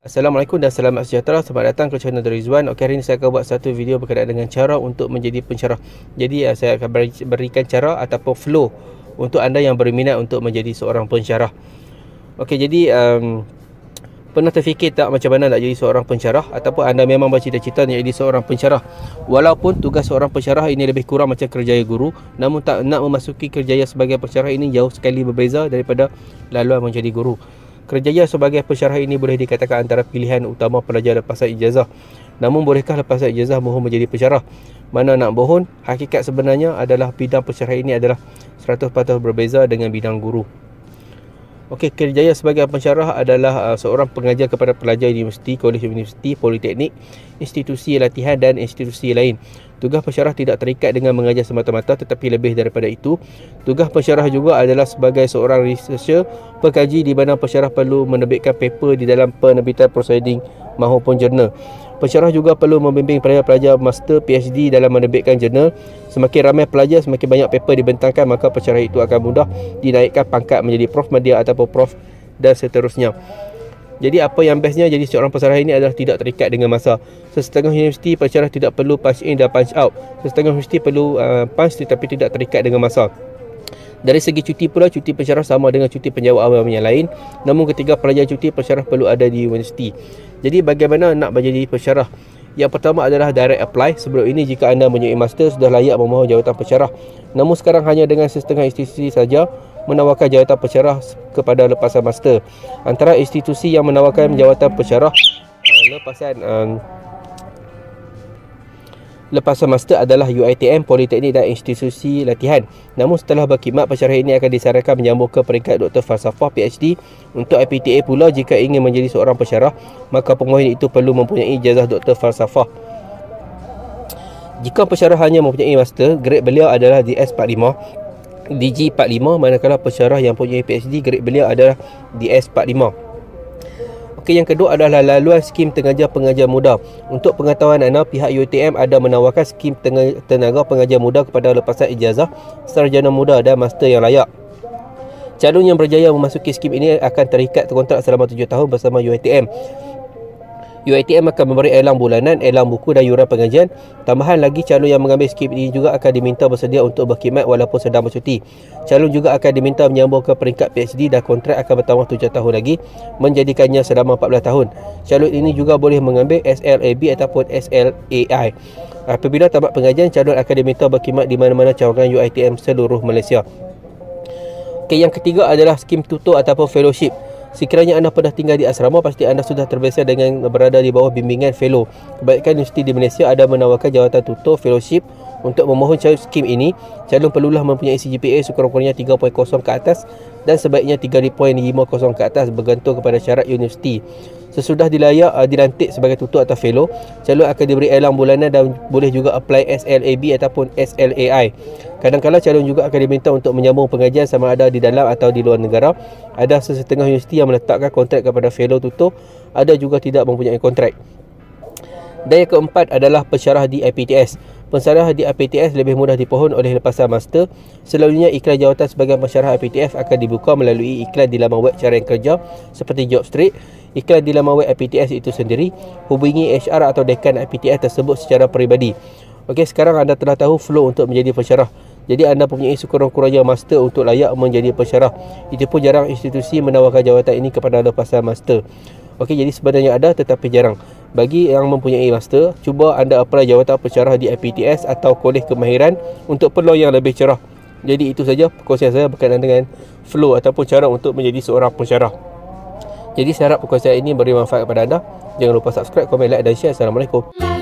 Assalamualaikum dan selamat sejahtera. Selamat datang ke channel Rizwan. Okey, hari ini saya akan buat satu video berkaitan dengan cara untuk menjadi pencerah. Jadi saya akan berikan cara ataupun flow untuk anda yang berminat untuk menjadi seorang pencerah. Okey, jadi pernah terfikir tak macam mana nak jadi seorang pencerah, ataupun anda memang bercita-cita nak jadi seorang pencerah? Walaupun tugas seorang pencerah ini lebih kurang macam kerjaya guru, namun tak nak memasuki kerjaya sebagai pencerah ini jauh sekali berbeza daripada laluan menjadi guru. Kerjaya sebagai pencerah ini boleh dikatakan antara pilihan utama pelajar lepasan ijazah. Namun bolehkah lepasan ijazah mohon menjadi pencerah? Mana nak bohong, hakikat sebenarnya adalah bidang pencerah ini adalah 100% berbeza dengan bidang guru. Okey, kerjaya sebagai pencerah adalah seorang pengajar kepada pelajar universiti, kolej universiti, politeknik, institusi latihan dan institusi lain. Tugas pencerah tidak terikat dengan mengajar semata-mata, tetapi lebih daripada itu. Tugas pencerah juga adalah sebagai seorang researcher, pekaji, di mana pencerah perlu menerbitkan paper di dalam penerbitan proceeding maupun jurnal. Pencerah juga perlu membimbing pelajar-pelajar master PhD dalam menerbitkan jurnal. Semakin ramai pelajar, semakin banyak paper dibentangkan, maka pencerah itu akan mudah dinaikkan pangkat menjadi prof media ataupun prof dan seterusnya. Jadi apa yang bestnya jadi seorang pencerah ini adalah tidak terikat dengan masa. Sesetengah universiti pencerah tidak perlu punch in dan punch out. Sesetengah universiti perlu punch tetapi tidak terikat dengan masa. Dari segi cuti pula, cuti pencerah sama dengan cuti penjawat awam yang lain. Namun ketika pelajar cuti, pencerah perlu ada di universiti. Jadi bagaimana nak menjadi pencerah? Yang pertama adalah direct apply. Sebelum ini jika anda mempunyai master sudah layak memohon jawatan pencerah. Namun sekarang hanya dengan setengah institusi saja menawarkan jawatan pencerah kepada lepasan master. Antara institusi yang menawarkan jawatan pencerah lepasan master adalah UiTM, Politeknik dan institusi latihan. Namun setelah berkhidmat, pencerah ini akan disarankan menyambung ke peringkat Doktor Falsafah PhD. Untuk IPTA pula, jika ingin menjadi seorang pencerah, maka pemohon itu perlu mempunyai ijazah Doktor Falsafah. Jika pencerah hanya mempunyai master, grade beliau adalah DS45, DG45, manakala pencerah yang mempunyai PhD, grade beliau adalah DS45. Okey, yang kedua adalah laluan skim pengajar muda. Untuk pengetahuan anda, pihak UiTM ada menawarkan skim tenaga pengajar muda kepada lepasan ijazah, sarjana muda dan master yang layak. Calon yang berjaya memasuki skim ini akan terikat kontrak selama 7 tahun bersama UiTM. UiTM akan memberi elang bulanan, elang buku dan yuran pengajian. Tambahan lagi, calon yang mengambil skim ini juga akan diminta bersedia untuk berkhidmat walaupun sedang bercuti. Calon juga akan diminta menyambung ke peringkat PhD dan kontrak akan bertambah 7 tahun lagi, menjadikannya selama 14 tahun. Calon ini juga boleh mengambil SLAB ataupun SLAI. Apabila tamat pengajian, calon akan diminta berkhidmat di mana-mana cawangan UiTM seluruh Malaysia. Okey, yang ketiga adalah skim tutor ataupun fellowship. Sekiranya anda pernah tinggal di asrama, pasti anda sudah terbiasa dengan berada di bawah bimbingan fellow. Kebanyakan universiti di Malaysia ada menawarkan jawatan tutor fellowship. Untuk memohon skim ini, calon perlulah mempunyai CGPA sekurang-kurangnya 3.0 ke atas dan sebaiknya 3.50 ke atas, bergantung kepada syarat universiti. Sesudah dilantik sebagai tutor atau fellow, calon akan diberi elang bulanan dan boleh juga apply SLAB ataupun SLAI. Kadang-kadang calon juga akan diminta untuk menyambung pengajian sama ada di dalam atau di luar negara. Ada sesetengah universiti yang meletakkan kontrak kepada fellow tutor, ada juga tidak mempunyai kontrak. Dan yang keempat adalah pencerah di IPTS. Pencerah di IPTS lebih mudah dipohon oleh lepasan master. Selalunya iklan jawatan sebagai pencerah IPTS akan dibuka melalui iklan di laman web carian kerja seperti Jobstreet. Iklan di laman web IPTS itu sendiri, hubungi HR atau dekan IPTS tersebut secara peribadi. Okey, sekarang anda telah tahu flow untuk menjadi pencerah. Jadi anda mempunyai sekurang-kurangnya master untuk layak menjadi pencerah. Itu pun jarang institusi menawarkan jawatan ini kepada lepasan master. Okey, jadi sebenarnya ada tetapi jarang. Bagi yang mempunyai master, cuba anda apply jawatan pencerah di IPTS atau kolej kemahiran untuk peluang yang lebih cerah. Jadi itu saja perkongsian saya berkaitan dengan flow ataupun cara untuk menjadi seorang pencerah. Jadi saya harap perkongsian ini beri manfaat kepada anda. Jangan lupa subscribe, komen, like dan share. Assalamualaikum.